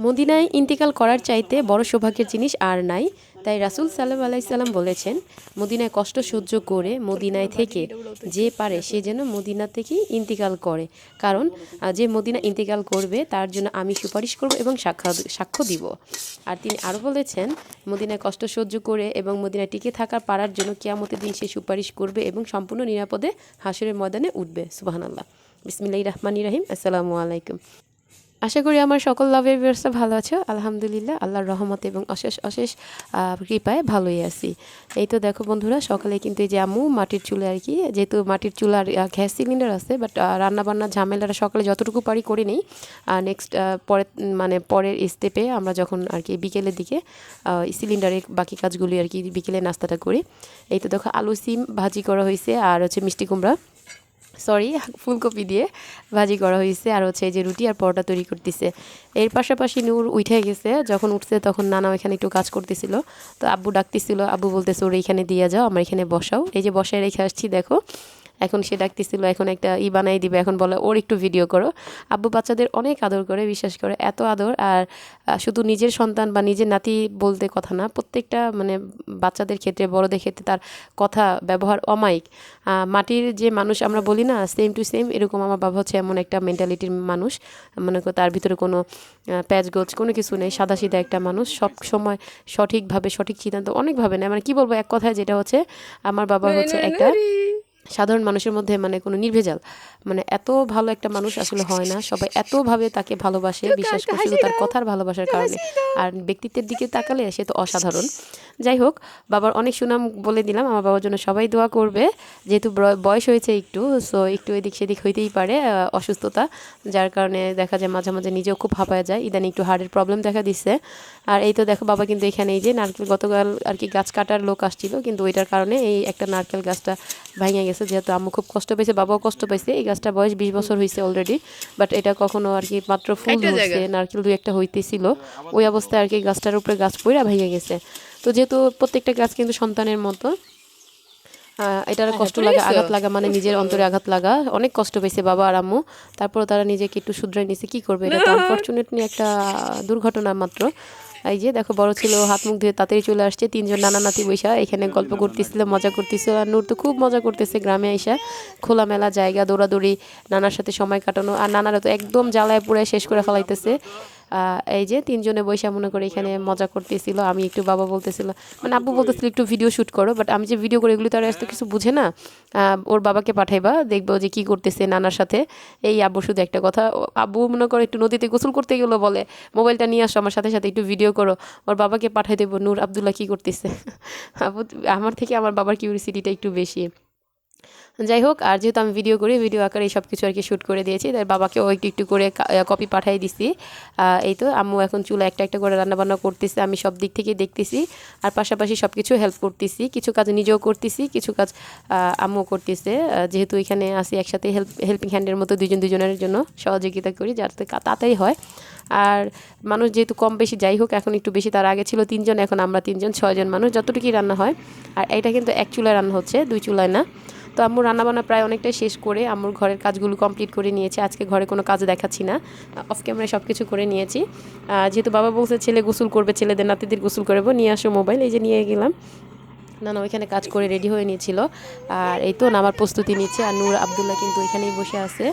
মদিনায় ইন্তেকাল করার চাইতে বড় সৌভাগ্যের জিনিস আর নাই। তাই রাসূল সাল্লাল্লাহু আলাইহি সাল্লাম বলেছেন, মদিনায় কষ্ট সহ্য করে মদিনায় থেকে যে পারে সে যেন মদিনা থেকেই ইন্তেকাল করে। কারণ যে মদিনা ইন্তেকাল করবে তার জন্য আমি সুপারিশ করব এবং সাক্ষ্য দিব। আর তিনি আরও বলেছেন, মদিনায় কষ্ট সহ্য করে এবং মদিনায় টিকে থাকার পারার জন্য কিয়ামতের দিন সে সুপারিশ করবে এবং সম্পূর্ণ নিরাপদে হাশরের ময়দানে উঠবে। সুবহানাল্লাহ। বিসমিল্লাহির রাহমানির রহিম। আসসালামু আলাইকুম। আশা করি আমার সকল লাভের ব্যবস্থা ভালো আছে। আলহামদুলিল্লাহ, আল্লাহর রহমতে এবং অশেষ অশেষ কৃপায় ভালোই আছি। এই তো দেখো বন্ধুরা, সকালে কিন্তু এই যে আম্মু মাটির চুলে আর কি, যেহেতু মাটির চুলার গ্যাস সিলিন্ডার আছে, বাট রান্নাবান্নার ঝামেলাটা সকালে যতটুকু পারি করে নেই। নেক্সট পরের স্টেপে আমরা যখন আর কি বিকেলের দিকে সিলিন্ডারের বাকি কাজগুলি আর কি বিকেলে নাস্তাটা করি। এই তো দেখো আলু সিম ভাজি করা হয়েছে, আর হচ্ছে মিষ্টি কুমড়া ফুলকপি দিয়ে ভাজি করা হয়েছে, আর হচ্ছে এই যে রুটি আর পরোটা তৈরি করতেছে। এর পাশাপাশি নূর উঠে গেছে, যখন উঠছে তখন নানা এখানে একটু কাজ করতেছিল। তো আব্বু ডাকতেছিল, আব্বু বলতেছে ওর এইখানে দিয়ে যাও, আমার এখানে বসাও। এই যে বসায় রেখে আসছি দেখো। এখন সে ডাকতেছিল, এখন একটা বানাই দিবে, এখন বলে ওর একটু ভিডিও করো। আব্বু বাচ্চাদের অনেক আদর করে, বিশ্বাস করে এত আদর। আর শুধু নিজের সন্তান বা নিজের নাতি বলতে কথা না, প্রত্যেকটা বাচ্চাদের ক্ষেত্রে বড়দের ক্ষেত্রে তার কথা ব্যবহার অমায়িক। মাটির যে মানুষ আমরা বলি না, সেম টু সেম এরকম আমার বাবা হচ্ছে এমন একটা মেন্টালিটির মানুষ। মনে করো তার ভিতরে কোনো প্যাচগোছ কোনো কিছু নেই, সাদাসিধা একটা মানুষ, সব সময় সঠিকভাবে সঠিক সিদ্ধান্ত অনেকভাবে নেয়। কি বলবো, এক কথায় যেটা হচ্ছে আমার বাবা হচ্ছে একটা সাধারণ মানুষের মধ্যে কোনো নির্ভেজাল, এত ভালো একটা মানুষ আসলে হয় না। সবাই এতভাবে তাকে ভালোবাসে, বিশ্বাস করে শুধু তার কথার ভালোবাসার কারণে। আর ব্যক্তিত্বের দিকে তাকালে সে তো অসাধারণ। যাই হোক, বাবার অনেক সুনাম বলে দিলাম। আমার বাবার জন্য সবাই দোয়া করবে, যেহেতু বয়স হয়েছে একটু, সো একটু এদিক সেদিক হইতেই পারে অসুস্থতা, যার কারণে দেখা যায় মাঝে মাঝে নিজেও খুব হাঁপায় যায়। ইদানিং একটু হার্টের প্রবলেম দেখা দিচ্ছে। আর এই তো দেখো বাবা কিন্তু এখানে এই যে নারকেল, গতকাল আর কি গাছ কাটার লোক আসছিল, কিন্তু ওইটার কারণে এই একটা নারকেল গাছটা ভেঙে গেছে। যেহেতু আম্মু খুব কষ্ট পেয়েছে, বাবাও কষ্ট পাইছে। এই গাছটা বয়স 20 বছর হয়েছে অলরেডি, বাট এটা কখনো আর কি মাত্র ফুল ধরছে, নারকেল দুই একটা হইতেছিল, ওই অবস্থায় আর কি গাছটার উপরে গাছ পইড়া ভেঙে গেছে। তো যেহেতু প্রত্যেকটা গাছ কিন্তু সন্তানের মতো, এটার কষ্ট লাগা, আঘাত লাগা নিজের অন্তরে আঘাত লাগা, অনেক কষ্ট পেয়েছে বাবা আর আম্মু। তারপর তারা নিজেকে একটু শুধরাই নিছে, কি করবে, এটা তো আনফরচুনেটলি একটা দুর্ঘটনা মাত্র। এই যে দেখো বড় ছিল হাত মুখ ধুয়ে তাড়াতাড়ি চলে আসছে, তিনজন নানা নাতি বৈশা এখানে গল্প করতেছিল, মজা করতেছিল। আর নূর তো খুব মজা করতেছে, গ্রামে আইসা খোলামেলা জায়গা, দৌড়াদৌড়ি, নানার সাথে সময় কাটানো। আর নানারা তো একদম জ্বালায় পুড়ে শেষ করে ফেলাইতেছে। এই যে তিনজনে বৈশা মনে করে এখানে মজা করতেছিল। আমি একটু, বাবা বলতেছিল, আব্বু বলতেছিল একটু ভিডিও শ্যুট করো, বাট আমি যে ভিডিও করে এগুলো তারা এত কিছু বুঝে না। ওর বাবাকে পাঠাইবা, দেখবো যে কি করতেছে নানার সাথে। এই আব্বু শুধু একটা কথা, আব্বু মনে করে একটু নদীতে গোসল করতে গেলো, বলে মোবাইলটা নিয়ে আসো আমার সাথে সাথে, একটু ভিডিও করো। ওর বাবাকে পাঠাই দেবো নূর আব্দুল্লাহ কি করতেছে। আব্বু আমার থেকে আমার বাবার কিউরিসিটিটা একটু বেশি। যাই হোক, আর যেহেতু আমি ভিডিও করি, ভিডিও আকারে সব কিছু আর কি শ্যুট করে দিয়েছি, তাই বাবাকেও একটু একটু করে কপি পাঠিয়ে দিছি। এই তো আম্মু এখন চুলা একটা একটা করে রান্নাবান্না করতেছে, আমি সব দিক থেকেই দেখতেছি। আর পাশাপাশি সব কিছু হেল্প করতেছি, কিছু কাজ নিজেও করতেছি, কিছু কাজ আম্মু করতেছে। যেহেতু এখানে আসি একসাথে হেল্পিং হ্যান্ডের মতো দুজনের জন্য সহযোগিতা করি, যাতে তাড়াতাড়ি হয়। আর মানুষ যেহেতু কম বেশি যাই হোক, এখন একটু বেশি, তার আগে ছিল তিনজন, এখন আমরা তিনজন, 6 জন মানুষ, যতটুকুই রান্না হয়। আর এটা কিন্তু এক চুলায় রান্না হচ্ছে, 2 চুলায় না। তো আম্মুর রান্নাবান্না প্রায় অনেকটাই শেষ করে আম্মুর ঘরের কাজগুলো কমপ্লিট করে নিয়েছে। আজকে ঘরে কোনো কাজ দেখাচ্ছি না, অফ ক্যামেরায় সব কিছু করে নিয়েছি। যেহেতু বাবা বলছে ছেলে গোসল করবে, ছেলেদের নাতিদের গোসল করবো, নিয়ে আসো মোবাইল, এই যে নিয়ে গেলাম। না ওইখানে কাজ করে রেডি হয়ে নিয়েছিল। আর এই তো নামার প্রস্তুতি নিচ্ছে। আর নূর আব্দুল্লাহ কিন্তু এখানেই বসে আছে।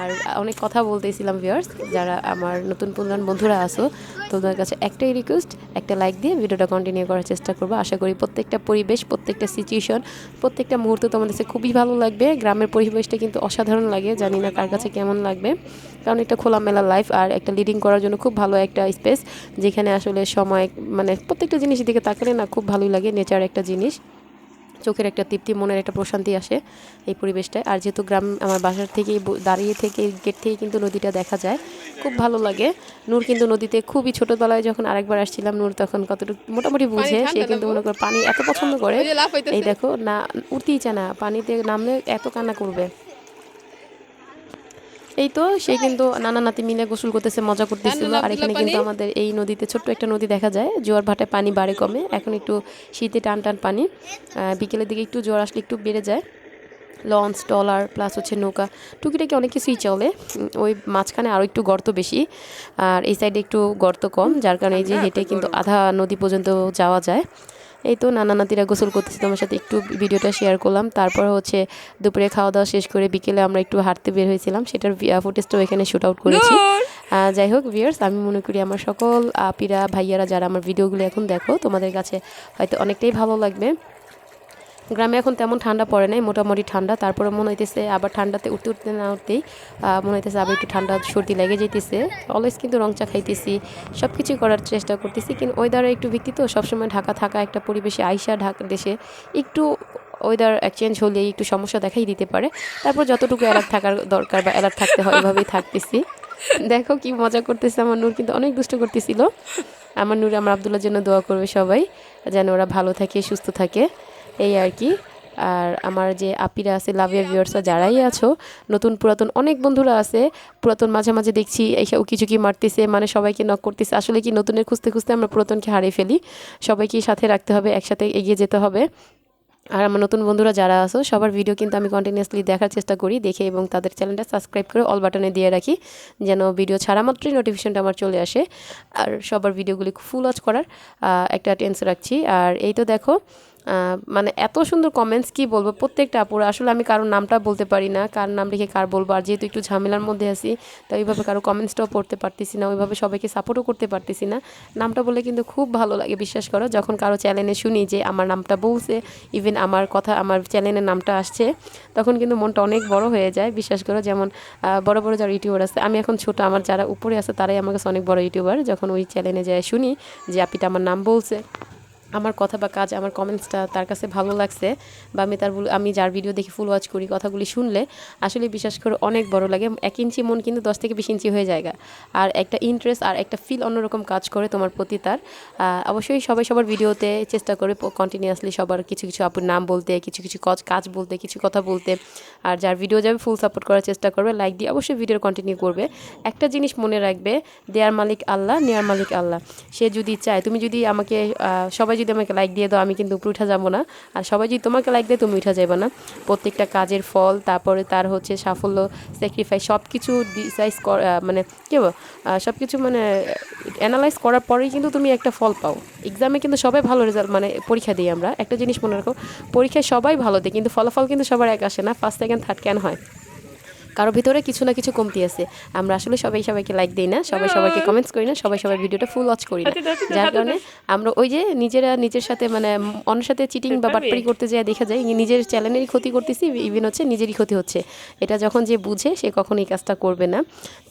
আর অনেক কথা বলতেছিলাম ভিউয়ার্স, যারা আমার নতুন পুরান বন্ধুরা আসো, তোমাদের কাছে একটাই রিকোয়েস্ট, একটা লাইক দিয়ে ভিডিওটা কন্টিনিউ করার চেষ্টা করবো। আশা করি প্রত্যেকটা পরিবেশ, প্রত্যেকটা সিচুয়েশন, প্রত্যেকটা মুহূর্ত তোমাদের কাছে খুবই ভালো লাগবে। গ্রামের পরিবেশটা কিন্তু অসাধারণ লাগে, জানি না কার কাছে কেমন লাগবে, কারণ এটা খোলামেলা লাইফ আর একটা লিডিং করার জন্য খুব ভালো একটা স্পেস, যেখানে আসলে সময় প্রত্যেকটা জিনিসের দিকে তাকালে না খুব ভালোই লাগে। নেচার একটা জিনিস, চোখের একটা তৃপ্তি, মনের একটা প্রশান্তি আসে এই পরিবেশটায়। আর যেহেতু গ্রাম, আমার বাসার থেকে দাঁড়িয়ে থেকে গেট থেকে কিন্তু নদীটা দেখা যায়, খুব ভালো লাগে। নূর কিন্তু নদীতে খুবই ছোটোবেলায় যখন আরেকবার আসছিলাম, নূর তখন কতটুকু মোটামুটি বুঝে, সে কিন্তু মনে করে পানি এত পছন্দ করে। এই দেখো না, উঠতেই চায় না, পানিতে নামলে এত কান্না করবে। এই তো সে কিন্তু নানা নাতি মিলে গোসল করতেছে, মজা করতেছিল। আর এখানে কিন্তু আমাদের এই নদীতে ছোট্ট একটা নদী দেখা যায়, জোয়ার ভাটায় পানি বাড়ে কমে, এখন একটু শীতে টান টান পানি, বিকেলের দিকে একটু জোয়ার আসলে একটু বেড়ে যায়। লঞ্চ ট্রলার প্লাস হচ্ছে নৌকা টুকিটাকি অনেক কিছুই চলে। ওই মাঝখানে আরও একটু গর্ত বেশি আর এই সাইডে একটু গর্ত কম, যার কারণে এই যে হেঁটে কিন্তু আধা নদী পর্যন্ত যাওয়া যায়। এই তো নানা নাতিরা গোসল করতেছি, তোমার সাথে একটু ভিডিওটা শেয়ার করলাম। তারপর হচ্ছে দুপুরে খাওয়া দাওয়া শেষ করে বিকেলে আমরা একটু হাঁটতে বের হয়েছিলাম, সেটার ফুটেজটাও এখানে শ্যুট আউট করেছি। যাই হোক ভিউয়ার্স, আমি মনে করি আমার সকল আপিরা ভাইয়ারা যারা আমার ভিডিওগুলো এখন দেখো, তোমাদের কাছে হয়তো অনেকটাই ভালো লাগবে। গ্রামে এখন তেমন ঠান্ডা পড়ে নাই, মোটামুটি ঠান্ডা। তারপরে মনে হইতেছে আবার ঠান্ডাতে উঠতে উঠতে না উঠতেই মনে হইতেছে আবার একটু ঠান্ডা সর্দি লেগে যেতেছে। অলওয়েজ কিন্তু রং চা খাইতেছি, সব কিছুই করার চেষ্টা করতেছি, কিন্তু ওয়েদারের একটু ভিত্তি তো সবসময় ঢাকা থাকা একটা পরিবেশে আইসা ঢাকা দেশে একটু ওয়েদার চেঞ্জ হলে একটু সমস্যা দেখাই দিতে পারে। তারপর যতটুকু অ্যালার্ট থাকার দরকার বা অ্যালার্ট থাকতে হয় এভাবেই থাকতেছি। দেখো কি মজা করতেছে, আমার নূর কিন্তু অনেক দুষ্ট করতেছিল। আমার নূর আমার আব্দুল্লার জন্য দোয়া করবে সবাই, যেন ওরা ভালো থাকে সুস্থ থাকে, এই আর কি। আর আমার যে আপিরা আছে, লাভিয়ার ভিউয়ার্সরা যারাই আছো, নতুন পুরাতন অনেক বন্ধুরা আছে। পুরাতন মাঝে মাঝে দেখছি এইসব উকি মারতেছে, মানে সবাইকে নক করতেছে। আসলে কি নতুনের খুঁজতে খুঁজতে আমরা পুরাতনকে হারিয়ে ফেলি, সবাইকে সাথে রাখতে হবে, একসাথে এগিয়ে যেতে হবে। আর আমার নতুন বন্ধুরা যারা আছো সবার ভিডিও কিন্তু আমি কন্টিনিউয়াসলি দেখার চেষ্টা করি, দেখে এবং তাদের চ্যানেলটা সাবস্ক্রাইব করে অল বাটনে দিয়ে রাখি, যেন ভিডিও ছাড়া মাত্রই নোটিফিকেশনটা আমার চলে আসে। আর সবার ভিডিওগুলি ফুল ওয়াচ করার একটা টেন্স রাখছি। আর এই তো দেখো মানে এত সুন্দর কমেন্টস, কি বলবো, প্রত্যেকটা আপুরা। আসলে আমি কারোর নামটা বলতে পারি না, কার নাম রেখে কার বলবো। আর যেহেতু একটু ঝামেলার মধ্যে আছি, তাই ওইভাবে কারো কমেন্টসটাও পড়তে পারতেছি না, ওইভাবে সবাইকে সাপোর্টও করতে পারতেছি না। নামটা বলে কিন্তু খুব ভালো লাগে, বিশ্বাস করো। যখন কারো চ্যানেলে শুনি যে আমার নামটা বলছে, ইভেন আমার কথা আমার চ্যানেলের নামটা আসছে, তখন কিন্তু মনটা অনেক বড় হয়ে যায়, বিশ্বাস করো। যেমন বড় বড় যারা ইউটিউবার আছে, আমি এখন ছোট, আমার যারা উপরে আছে তারাই আমার কাছে অনেক বড় ইউটিউবার। যখন ওই চ্যানেলে যায় শুনি যে আপিটা আমার নাম বলছে, আমার কথা বা কাজ, আমার কমেন্টসটা তার কাছে ভালো লাগছে, বা আমি যার ভিডিও দেখি ফুল ওয়াচ করি, কথাগুলি শুনলে আসলে বিশ্বাস করে অনেক বড় লাগে। 1 ইঞ্চি মন কিন্তু 10 থেকে 20 ইঞ্চি হয়ে যায়। আর একটা ইন্টারেস্ট আর একটা ফিল অন্যরকম কাজ করে তোমার প্রতি। তার অবশ্যই সবাই সবার ভিডিওতে চেষ্টা করে কন্টিনিউয়াসলি সবার কিছু কিছু আপুর নাম বলতে, কিছু কিছু কাজ বলতে, কিছু কথা বলতে। আর যার ভিডিও যাবে ফুল সাপোর্ট করার চেষ্টা করবে, লাইক দিয়ে অবশ্যই ভিডিও কন্টিনিউ করবে। একটা জিনিস মনে রাখবে, দেয়ার মালিক আল্লাহ, নেয়ার মালিক আল্লাহ। সে যদি চায়, তুমি যদি আমাকে সবাই যদি আমাকে লাইক দিয়ে দাও, আমি কিন্তু উপরে উঠা যাবো না। আর সবাই যদি তোমাকে লাইক দেয়, তুমি উঠা যাবে না। প্রত্যেকটা কাজের ফল, তারপরে তার হচ্ছে সাফল্য, স্যাক্রিফাইস, সব কিছু মানে কী বল, সব কিছু মানে অ্যানালাইজ করার পরেই কিন্তু তুমি একটা ফল পাও। এক্সামে কিন্তু সবাই ভালো রেজাল্ট, মানে পরীক্ষা দিই আমরা, একটা জিনিস মনে রাখো, পরীক্ষায় সবাই ভালো দেয়, কিন্তু ফলাফল কিন্তু সবার এক আসে না, ফার্স্ট সেকেন্ড থার্ড কেন হয়? কারো ভিতরে কিছু না কিছু কমতি আছে। আমরা আসলে সবাইকে লাইক দিই না, সবাইকে কমেন্টস করি না, সবার ভিডিওটা ফুল ওয়াচ করি না, যার কারণে আমরা ওই যে নিজের সাথে মানে অন্যের সাথে চিটিং বা বাটপারি করতে যায়, দেখা যায় নিজের চ্যানেলেরই ক্ষতি করতেছি, ইভেন হচ্ছে নিজেরই ক্ষতি হচ্ছে। এটা যখন যে বুঝে, সে কখনো এই কাজটা করবে না।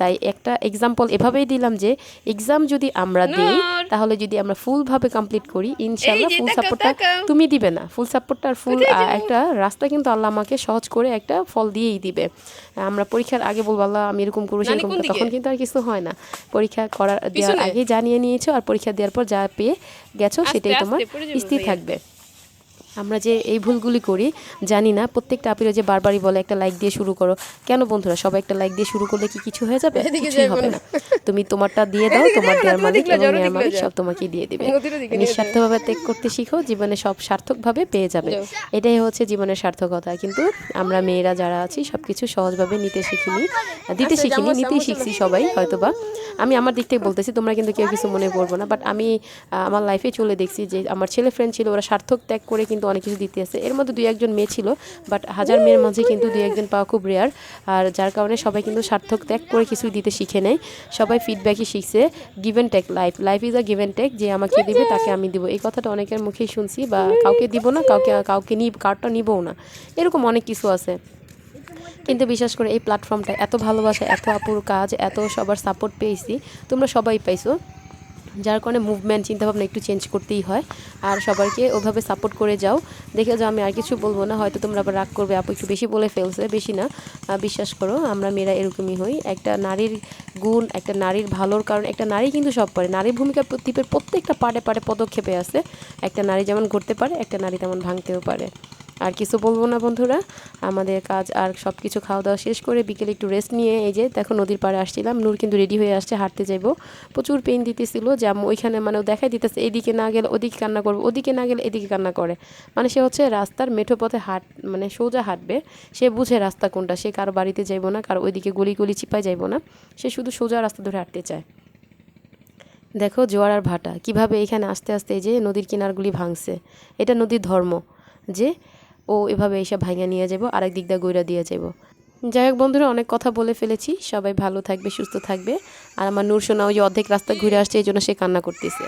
তাই একটা এক্সাম্পল এভাবেই দিলাম যে এক্সাম যদি আমরা দিই, তাহলে যদি আমরা ফুলভাবে কমপ্লিট করি, ইনশাআল্লাহ ফুল সাপোর্টটা তুমি দিবে না, ফুল সাপোর্টটা আর ফুল একটা রাস্তা কিন্তু আল্লাহ আমাকে সহজ করে একটা ফল দিয়েই দিবে। আমরা পরীক্ষার আগে বলবো আল্লাহ আমি এরকম করবো সেরকম, তখন কিন্তু আর কিছু হয় না। পরীক্ষা দেওয়ার আগে জানিয়ে নিয়েছো, আর পরীক্ষা দেওয়ার পর যা পেয়ে গেছো সেটাই তোমার স্থির থাকবে। আমরা যে এই ভুলগুলি করি জানি না, প্রত্যেকটা আপিরা যে বারবারই বলে একটা লাইক দিয়ে শুরু করো, কেন বন্ধুরা? সবাই একটা লাইক দিয়ে শুরু করলে কি কিছু হয়ে যাবে? কিছুই হবে না। তুমি তোমারটা দিয়ে দাও, তোমার দেওয়ার মালিক এবং নেওয়ার মালিক সব তোমাকেই দিয়ে দিবে। নিঃস্বার্থভাবে ত্যাগ করতে শিখো, জীবনে সব সার্থকভাবে পেয়ে যাবে। এটাই হচ্ছে জীবনের সার্থকতা। কিন্তু আমরা মেয়েরা যারা আছি সব কিছু সহজভাবে নিতেই শিখিনি, নিতেই শিখছি সবাই হয়তোবা। আমি আমার দিক থেকে বলতেছি, তোমরা কিন্তু কেউ কিছু মনে করবো না, বাট আমি আমার লাইফে চলে দেখছি যে আমার ছেলে ফ্রেন্ড ছিল, ওরা সার্থক ত্যাগ করে কিন্তু অনেক কিছু দিতে আছে। এর মধ্যে 2-1 মেয়ে ছিল, বাট হাজার মেয়ের মাঝে কিন্তু 2-1 পাওয়া খুব রেয়ার। আর যার কারণে সবাই কিন্তু সার্থক ত্যাগ করে কিছু দিতে শিখে নেয়, সবাই ফিডব্যাকই শিখছে। Give and take, life is a give and take. যে আমাকে দিবে তাকে আমি দিব, এই কথাটা অনেকের মুখেই শুনছি, বা কাউকে দিব না, কারটা নিবও না, এরকম অনেক কিছু আছে। কিন্তু বিশ্বাস করে এই প্ল্যাটফর্মটা এত ভালোবাসা, এত আপুর কাজ, এত সবার সাপোর্ট পেয়েছি, তোমরা সবাই পাইছো, যার কারণে মুভমেন্ট চিন্তাভাবনা একটু চেঞ্জ করতেই হয়। আর সবাইকে ওভাবে সাপোর্ট করে যাও, দেখে যাও। আমি আর কিছু বলবো না, হয়তো তোমরা আবার রাগ করবে, আপু একটু বেশি বলে ফেলছে। বেশি না, বিশ্বাস করো, আমরা মেয়েরা এরকমই হই। একটা নারীর গুণ, একটা নারীর ভালোর কারণ, একটা নারী কিন্তু সব পারে। নারীর ভূমিকা প্রত্যেকটা পারে পদক্ষেপে আছে। একটা নারী যেমন গড়তে পারে, একটা নারী তেমন ভাঙতেও পারে। আর কিছু বলবো না বন্ধুরা, আমাদের কাজ আর সব কিছু খাওয়া দাওয়া শেষ করে বিকেলে একটু রেস্ট নিয়ে এই যে দেখো নদীর পাড়ে আসছিলাম। নূর কিন্তু রেডি হয়ে আসছে, হাঁটতে যাইবো। প্রচুর পেইন দিতেছিল যে আম্মু ওইখানে মানে ও দেখাই দিতেছে এদিকে না গেলে ওদিকে কান্না করবে, ওদিকে না গেলে এদিকে কান্না করে। মানে সে হচ্ছে রাস্তার মেঠো পথে মানে সোজা হাঁটবে, সে বুঝে রাস্তা কোনটা, সে কারো বাড়িতে যাইবো না, কারো ওইদিকে গলি গলি চিপায় যাইবো না, সে শুধু সোজা রাস্তা ধরে হাঁটতে চায়। দেখো জোয়ার আর ভাটা কিভাবে এখানে আস্তে আস্তে এই যে নদীর কিনারগুলি ভাঙছে। এটা নদীর ধর্ম যে ও এভাবে এসে ভাঙা নিয়ে যাবো, আরেক দিক দিয়ে গইরা দিয়ে যাবো। যাই হোক বন্ধুরা, অনেক কথা বলে ফেলেছি। সবাই ভালো থাকবে, সুস্থ থাকবে। আর আমার নূর সোনা ওই যে অর্ধেক রাস্তা ঘুরে আসছে, এই জন্য সে কান্না করতেছে।